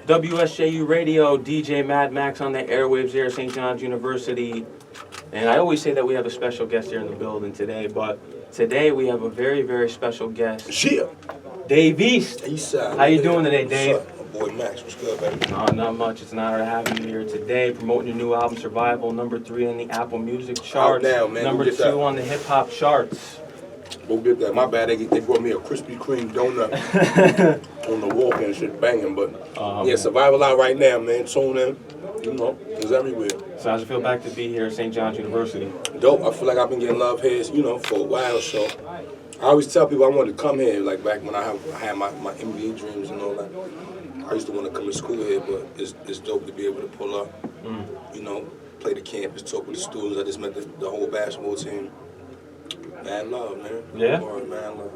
WSJU Radio, DJ Mad Max on the airwaves here at St. John's University. And I always say that we have a special guest here in the building today, but today we have a very, very special guest. Shit. Dave East. Eastside. How you doing today, Dave? What's up? My boy Max, what's good, baby? No, not much. It's an honor to have you here today, promoting your new album, Survival, #3 on the Apple Music charts. Out now, man. #2 on the hip-hop charts. Go get that. My bad, they brought me a Krispy Kreme donut on the walk and shit banging, but yeah, Survival out right now, man. Tune in. You know, it's everywhere. So how's it feel back to be here at St. John's University? Dope. I feel like I've been getting love here, you know, for a while, so I always tell people I wanted to come here, like back when I had my NBA dreams and all that. I used to want to come to school here, but it's dope to be able to pull up, you know, play the campus, talk with the students. I just met the whole basketball team. Mad love, man. Yeah? Lord, mad love.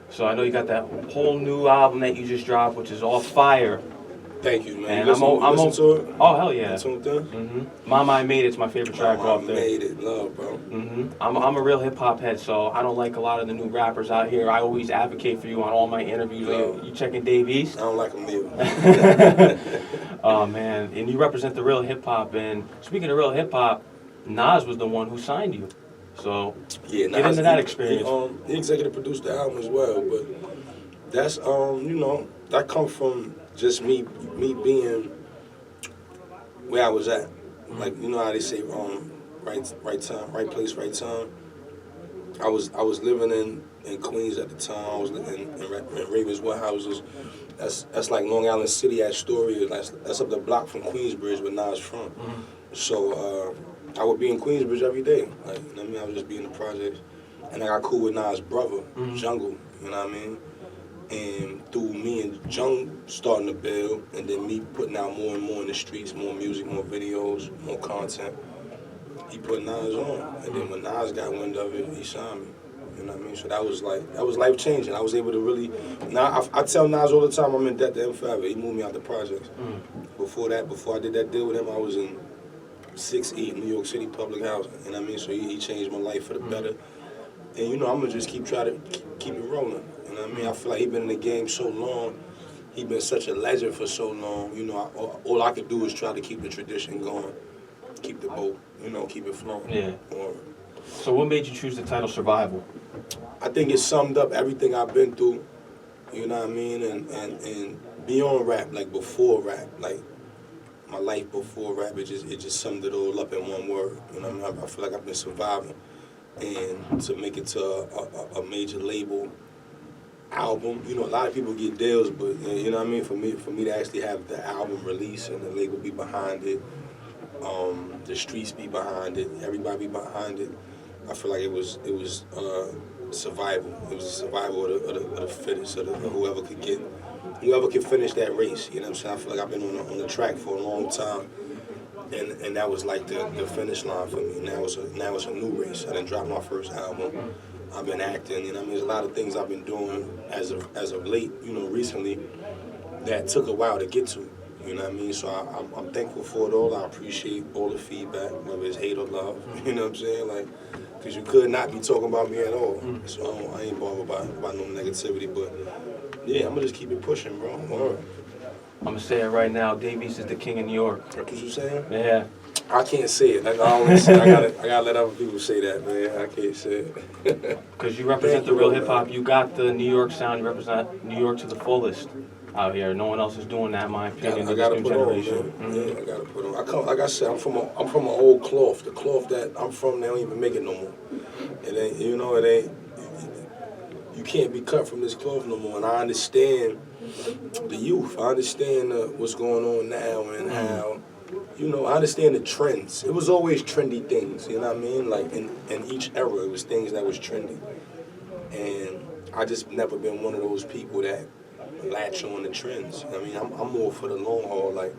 So I know you got that whole new album that you just dropped, which is all fire. Thank you, man. And I'm listen to it? Oh, hell yeah. Tuned in? Mama, I Made It's my favorite track off there. Made It, love, bro. I'm a real hip-hop head, so I don't like a lot of the new rappers out here. I always advocate for you on all my interviews. You checking Dave East? I don't like them either. Oh, man. And you represent the real hip-hop. And speaking of real hip-hop, Nas was the one who signed you. So yeah, get into that experience. He executive produced the album as well, but that's you know, that comes from just me being where I was at. Like, you know how they say right time, right place, right time. I was living in Queens at the time. I was living in Ravenswood houses. That's like Long Island City, Astoria. That's up the block from Queensbridge where Nas from. So I would be in Queensbridge every day. Like, you know what I mean? I would just be in the projects. And I got cool with Nas' brother, Jungle, you know what I mean? And through me and Jung starting to build, and then me putting out more and more in the streets, more music, more videos, more content, he put Nas on. And then when Nas got wind of it, he signed me. You know what I mean? So that was life changing. I was able to really, now I tell Nas all the time I'm in debt to him forever. He moved me out the projects. Before I did that deal with him, I was in 6E, New York City public housing. You know what I mean? So he changed my life for the better. And you know, I'm gonna just keep it rolling. You know what I mean? I feel like he been in the game so long. He been such a legend for so long. You know, all I could do is try to keep the tradition going, keep the boat, you know, keep it flowing. Yeah. So what made you choose the title Survival? I think it summed up everything I've been through. You know what I mean? And beyond rap, like before rap, like my life before rap, it just summed it all up in one word. You know what I mean? I feel like I've been surviving. And to make it to a major label album, you know, a lot of people get deals, but you know what I mean? For me to actually have the album release and the label be behind it, the streets be behind it, everybody be behind it, I feel like it was survival. It was a survival of the fittest, of whoever could finish that race. You know what I'm saying? I feel like I've been on the track for a long time. And that was like the finish line for me. Now it's a new race. I done dropped my first album. I've been acting. You know what I mean? There's a lot of things I've been doing as of late, you know, recently, that took a while to get to. You know what I mean? So I'm thankful for it all. I appreciate all the feedback, whether it's hate or love. You know what I'm saying? Like, because you could not be talking about me at all. So I ain't bothered by no negativity. But yeah, I'm gonna just keep it pushing, bro. All right. I'm gonna say it right now. Dave East is the king of New York. That's what you saying? Yeah. I can't say it. Like I always say, I gotta let other people say that, man. I can't say it. Because you represent the real hip hop. You got the New York sound. You represent New York to the fullest out here. No one else is doing that, in my opinion. I gotta put on, man. Yeah, I gotta put on. Like I said, I'm from an old cloth. The cloth that I'm from, they don't even make it no more. It ain't. You know, it ain't. You can't be cut from this cloth no more. And I understand the youth. I understand what's going on now and how, you know, I understand the trends. It was always trendy things, you know what I mean? Like in each era, it was things that was trendy. And I just never been one of those people that latch on the trends. I mean, I'm more for the long haul. Like,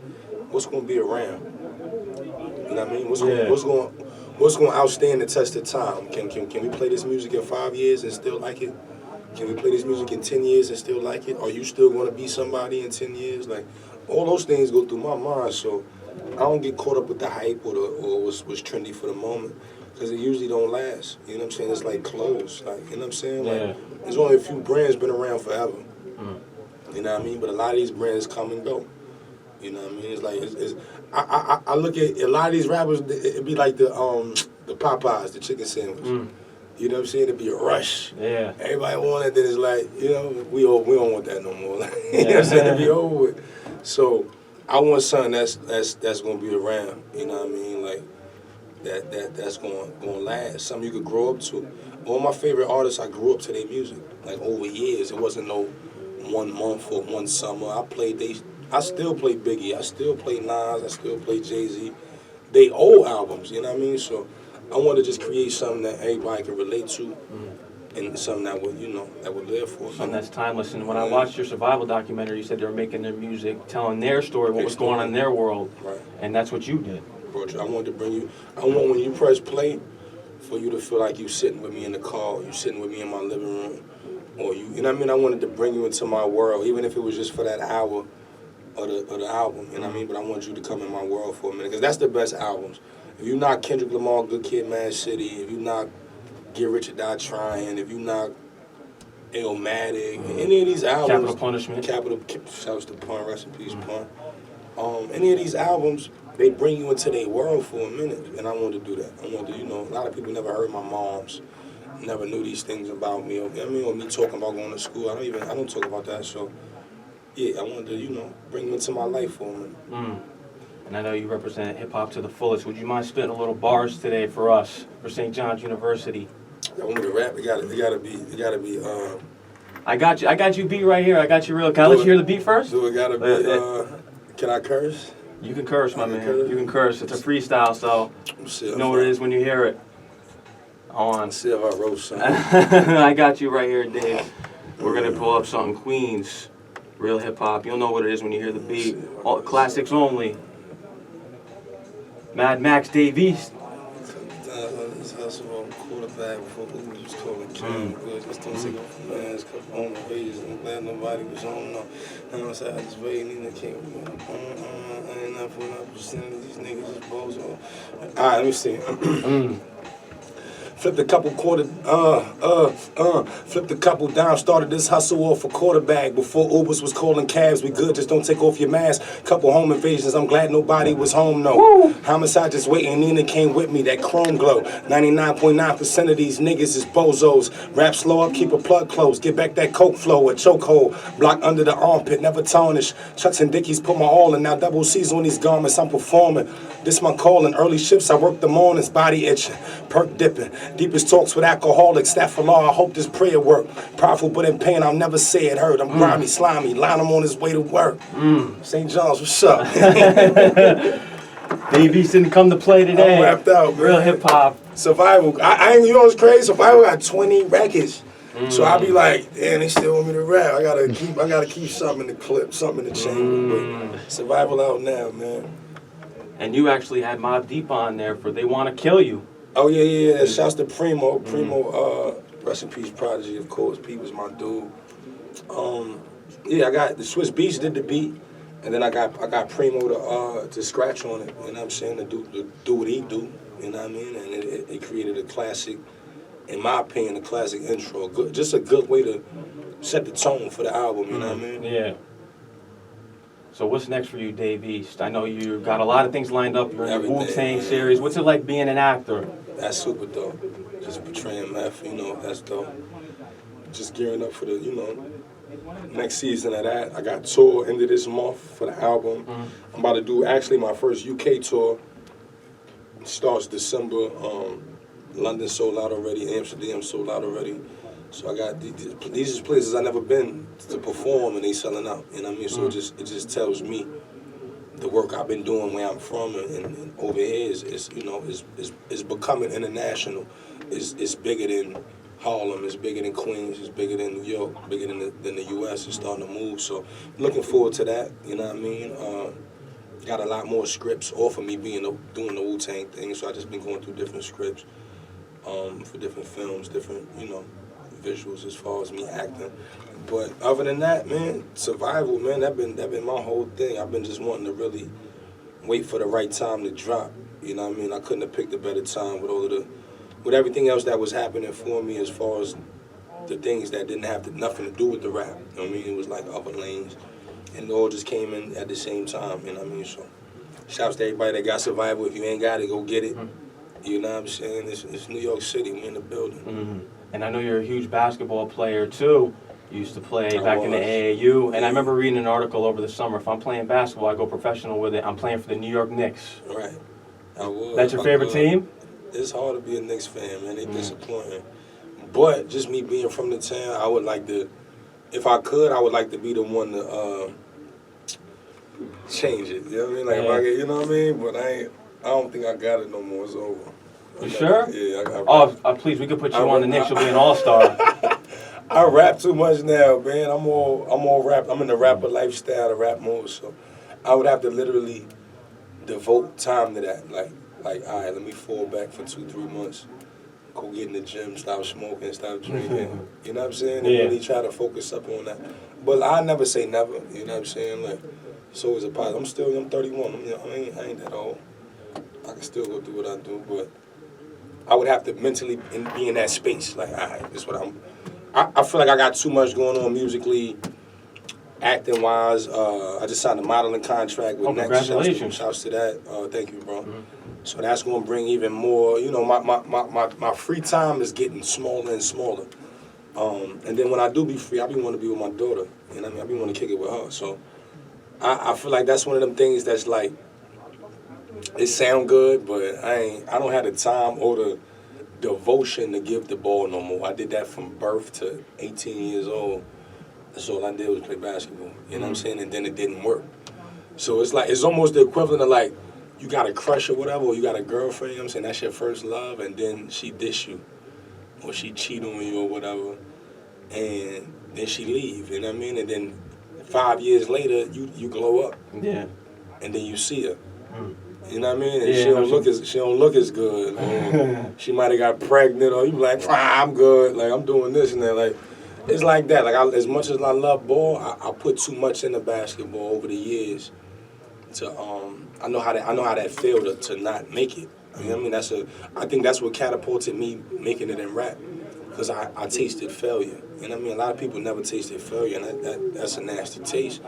what's going to be around? You know what I mean? What's going to outstand the test of time? Can we play this music in 5 years and still like it? Can we play this music in 10 years and still like it? Are you still going to be somebody in 10 years? Like, all those things go through my mind, so I don't get caught up with the hype or what's trendy for the moment, because it usually don't last. You know what I'm saying? It's like clothes. Like, you know what I'm saying? Like, there's only a few brands been around forever. You know what I mean? But a lot of these brands come and go. You know what I mean? It's like I look at a lot of these rappers. It'd be like the Popeyes, the chicken sandwich. You know what I'm saying? It'd be a rush. Yeah. Everybody want it. Then it's like, you know, we don't want that no more. You know what I'm saying? It'd be over with. So I want something that's gonna be around. You know what I mean? Like that's gonna last. Something you could grow up to. All my favorite artists, I grew up to their music. Like over years. It wasn't no 1 month or 1 summer. I still play Biggie. I still play Nas. I still play Jay-Z. They old albums. You know what I mean? So I want to just create something that everybody can relate to, and something that would, that would live for. Something that's timeless. And when I watched your survival documentary, you said they were making their music, telling their story, what was going on in their world. Right. And that's what you did. I wanted to bring you. I want when you press play, for you to feel like you sitting with me in the car, you sitting with me in my living room, or you know what I mean. I wanted to bring you into my world, even if it was just for that hour of the album. You know what I mean. But I want you to come in my world for a minute, because that's the best albums. If you not Kendrick Lamar, Good Kid, Mad City, if you not Get Rich or Die Trying, if you not Illmatic, any of these albums, Capital Punishment, shouts to Pun, rest in peace, Pun. Any of these albums, they bring you into their world for a minute, and I want to do that. I want to, a lot of people never heard my moms, never knew these things about me. Or me talking about going to school. I don't talk about that. So, yeah, I wanted to, bring them into my life for a minute. And I know you represent hip-hop to the fullest. Would you mind spitting a little bars today for us, for St. John's University? I want me to rap. It gotta be. I got you beat right here. I got you real. Can I let you hear the beat first? Do it gotta be, can I curse? You can curse, my man. You can curse. It's a freestyle, so you know what it is when you hear it. On. See if I wrote something. I got you right here, Dave. We're gonna pull up something Queens, real hip-hop. You'll know what it is when you hear the beat. All classics only. Mad Max, Dave East. This hustle on quarterback before Uber was calling King. Just don't take off the man's couple home pages. I'm glad nobody was home. No, I'm saying I just waiting in the king. I ain't not putting up percentage. These niggas just bozo. Alright, let me see. Flipped a couple flipped a couple down, started this hustle off a quarterback. Before Ubers was calling cabs, we good, just don't take off your mask. Couple home invasions, I'm glad nobody was home, no. Woo. Homicide just waiting, Nina came with me, that chrome glow. 99.9% of these niggas is bozos. Rap slow up, keep a plug closed, get back that coke flow, a chokehold. Block under the armpit, never tarnish. Chucks and Dickies put my all in, now double C's on these garments, I'm performing. This my calling, early shifts, I work the mornings, body itching, perk dipping. Deepest talks with alcoholics, that for law, I hope this prayer work. Powerful but in pain, I'll never say it hurt. I'm grimy, slimy, line him on his way to work. St. John's, what's up? Dave East didn't come to play today. I'm wrapped out, man. Real hip-hop. Survival, you know what's crazy? Survival got 20 records. So I be like, damn, they still want me to rap. I gotta keep something in the clip, something in the chamber. But Survival out now, man. And you actually had Mobb Deep on there for They Wanna Kill You. Oh, yeah. Shouts to Primo. Primo, rest in peace, Prodigy, of course. Pete was my dude. I got the Swiss Beats did the beat, and then I got Primo to scratch on it. You know what I'm saying? To do what he do. You know what I mean? And it created a classic, in my opinion, a classic intro. Just a good way to set the tone for the album. You know what I mean? Yeah. So what's next for you, Dave East? I know you got a lot of things lined up. You're in the Wu-Tang series. What's it like being an actor? That's super dope. Just portraying meth, that's dope. Just gearing up for the, next season of that. I got tour end of this month for the album. I'm about to do actually my first UK tour. It starts December. London sold out already. Amsterdam sold out already. So I got these are places I've never been to perform, and they selling out. You know what I mean? So it just tells me the work I've been doing where I'm from and over here is becoming international. It's bigger than Harlem. It's bigger than Queens. It's bigger than New York. Bigger than the U.S. It's starting to move. So looking forward to that. You know what I mean? Got a lot more scripts off of me doing the Wu-Tang thing. So I just been going through different scripts for different films, different visuals as far as me acting. But other than that, man, Survival, man, that been my whole thing. I've been just wanting to really wait for the right time to drop. You know what I mean? I couldn't have picked a better time with everything else that was happening for me as far as the things that didn't have nothing to do with the rap. You know what I mean? It was like other lanes. And it all just came in at the same time, you know what I mean? So, shouts to everybody that got Survival. If you ain't got it, go get it. You know what I'm saying? It's New York City. We in the building. Mm-hmm. And I know you're a huge basketball player, too. You used to play I back was. in the AAU. And I remember reading an article over the summer. If I'm playing basketball, I go professional with it. I'm playing for the New York Knicks. Right. I was. That's your favorite team? It's hard to be a Knicks fan, man. They disappointing. But just me being from the town, I would like to, if I could, I would like to be the one to change it. You know what I mean? Like if I get, you know what I mean? But I don't think I got it no more. It's over. You sure? Yeah. Please, we could put you on the Knicks. You'll be an all-star. I rap too much now, man. I'm all rap. I'm in the rapper lifestyle, the rap mode. So I would have to literally devote time to that. Like, all right, let me fall back for 2-3 months. Go get in the gym, stop smoking, stop drinking. You know what I'm saying? And really try to focus up on that. But I never say never. You know what I'm saying? Like, it's always a positive. I'm 31. I ain't that old. I can still go do what I do, but I would have to mentally be in that space. Like, all right, this is what I feel like I got too much going on musically, acting wise. I just signed a modeling contract with Next. Congratulations. Shouts to that. Thank you, bro. So that's going to bring even more, you know, my free time is getting smaller and smaller. And then when I do be free, I be want to be with my daughter. You know what I mean? I be want to kick it with her. So I feel like that's one of them things that's like, it sound good, but I don't have the time or the devotion to give the ball no more. I did that from birth to 18 years old. That's all I did was play basketball. You know what I'm saying? And then it didn't work. So it's like, it's almost the equivalent of like, you got a crush or whatever, or you got a girlfriend, you know what I'm saying? That's your first love, and then she dish you, or she cheat on you or whatever, and then she leave, you know what I mean? And then 5 years later, you glow up. Yeah. And then you see her. You know what I mean? And she don't look as good. Or she might have got pregnant, or you be like, I'm good, like I'm doing this and that. Like, it's like that. Like as much as I love ball, I put too much into basketball over the years. I know how that feel to not make it. You know what I mean? I think that's what catapulted me making it in rap, because I tasted failure. You know what I mean? A lot of people never tasted failure, and that's a nasty taste.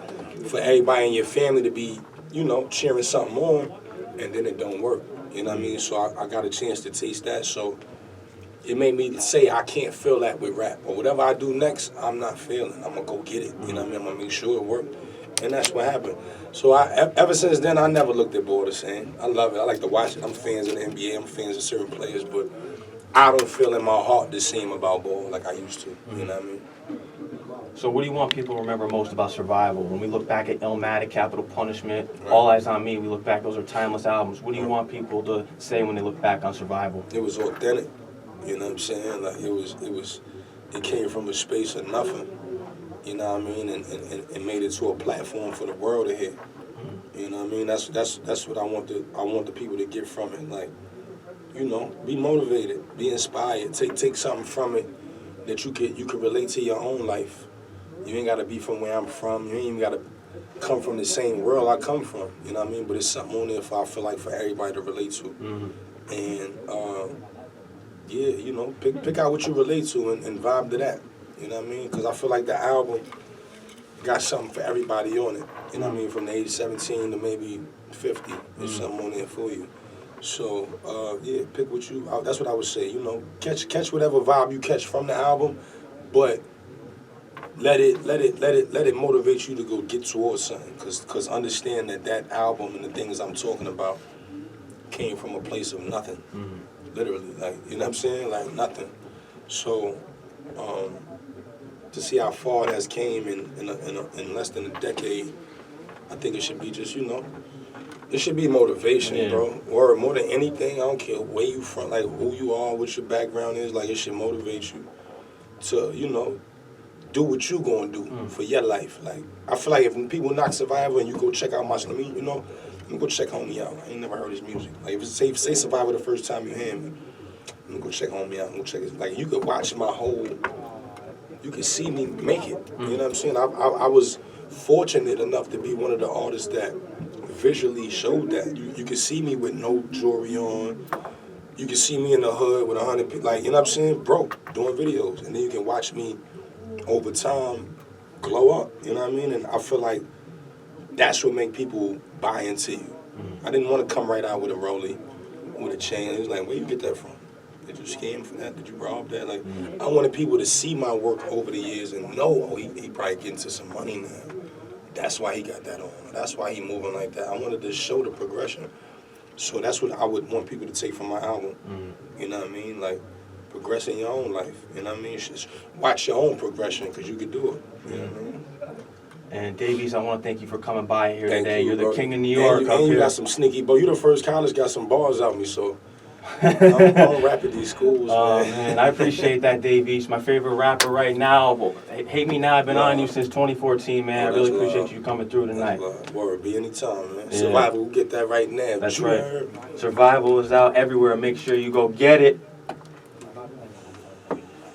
For everybody in your family to be, you know, cheering something on, and then it don't work. You know what I mean? So I got a chance to taste that. So it made me say I can't feel that with rap, or whatever I do next, I'm not feeling. I'm gonna go get it. You know what I mean? I'm gonna make sure it works. And that's what happened. So ever since then, I never looked at ball the same. I love it. I like to watch it. I'm fans of the NBA. I'm fans of certain players, but I don't feel in my heart the same about ball like I used to. You know what I mean? So what do you want people to remember most about Survival? When we look back at Illmatic, Capital Punishment, All Eyez On Me, we look back, those are timeless albums. What do you want people to say when they look back on Survival? It was authentic. You know what I'm saying? Like it came from a space of nothing. You know what I mean? And made it to a platform for the world to hear. You know what I mean? That's what I want the people to get from it. Like, you know, be motivated, be inspired, take something from it that you could relate to your own life. You ain't gotta be from where I'm from. You ain't even gotta come from the same world I come from. You know what I mean? But it's something on there I feel like for everybody to relate to. And yeah, you know, pick out what you relate to and vibe to that. You know what I mean? Because I feel like the album got something for everybody on it. You know what I mean? From the age 17 to maybe 50, there's something on there for you. So, yeah, pick what you, that's what I would say. You know, catch whatever vibe you catch from the album, but let it motivate you to go get towards something. Because understand that album and the things I'm talking about came from a place of nothing. Literally, like, you know what I'm saying? Like, nothing. So, to see how far it has came in less than a decade, I think it should be just, you know, it should be motivation, bro. Or more than anything, I don't care where you from, like who you are, what your background is, like it should motivate you to, you know, do what you gonna do for your life. Like, I feel like if people knock Survivor and you go check out let me go check Homie out. I ain't never heard his music. Like, if it's say Survivor the first time you hear me, let me go check Homie out. Go check it. Like, you could watch my whole. You can see me make it. You know what I'm saying? I was fortunate enough to be one of the artists that visually showed that. You can see me with no jewelry on, you can see me in the hood with 100 people, like, you know what I'm saying, broke, doing videos. And then you can watch me over time glow up, you know what I mean? And I feel like that's what make people buy into you. I didn't want to come right out with a rollie, with a chain. It was like, where you get that from? Did you scam for that? Did you rob that? Like, I wanted people to see my work over the years and know, oh, he probably getting to some money now. That's why he got that on. That's why he moving like that. I wanted to show the progression. So that's what I would want people to take from my album. You know what I mean? Like, progress in your own life. You know what I mean? Just watch your own progression because you could do it. You know what I mean? And Davies, I want to thank you for coming by here Thank today. you, You're the bro. king of New York. And you got some sneaky, bro. You the first college got some bars out me, so I'm rapping these schools, Man, I appreciate that, Davies. My favorite rapper right now. Well, Hate Me Now. I've been on you since 2014, man. I really appreciate you coming through tonight. Word, be anytime, man. Yeah. Survival, we'll get that right now. That's right. Survival is out everywhere. Make sure you go get it.